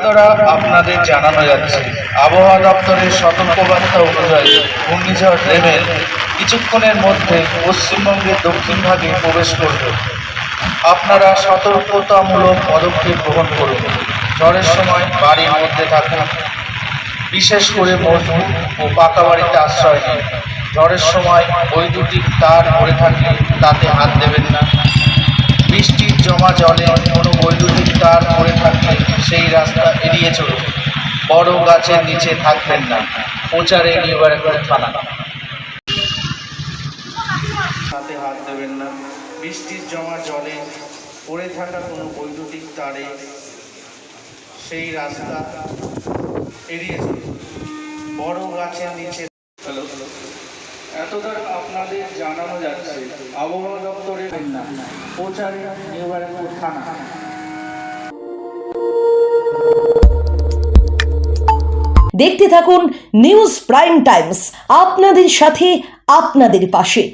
দ্বারা আপনাদের জানানো যাচ্ছে, আবহাওয়া দপ্তরের সতর্কবার্তা অনুযায়ী ঘূর্ণিঝড় রেমেল কিছুক্ষণের মধ্যে পশ্চিমবঙ্গের দক্ষিণ ভাগে প্রবেশ করবে। আপনারা সতর্কতামূলক পদক্ষেপ গ্রহণ করুন। ঝড়ের সময় বাড়ির মধ্যে থাকুন, বিশেষ করে মজবুত ও পাকা বাড়িতে আশ্রয় নিন। ঝড়ের সময় বৈদ্যুতিক তার পড়ে থাকলে তাতে হাত দেবেন না। বৃষ্টির জমা জলে কোনো বৈদ্যুতিক তার পড়ে থাকলে সেই রাস্তা এড়িয়ে চলুন। বড় গাছের নিচে থাকবেন না। প্রচারে নিবার থানা হাতে হাত দেবেন না। বৃষ্টির জমা জলে পড়ে থাকা কোনো বৈদ্যুতিক তারে সেই রাস্তা এড়িয়ে চলুন। বড় গাছের নিচে এত দ্বারা আপনাদের জানানো যাচ্ছে, আবহাওয়া দপ্তরের না প্রচারে নিবার থানা। দেখতে থাকুন নিউজ প্রাইম টাইমস, আপনাদের সাথে আপনাদের পাশে।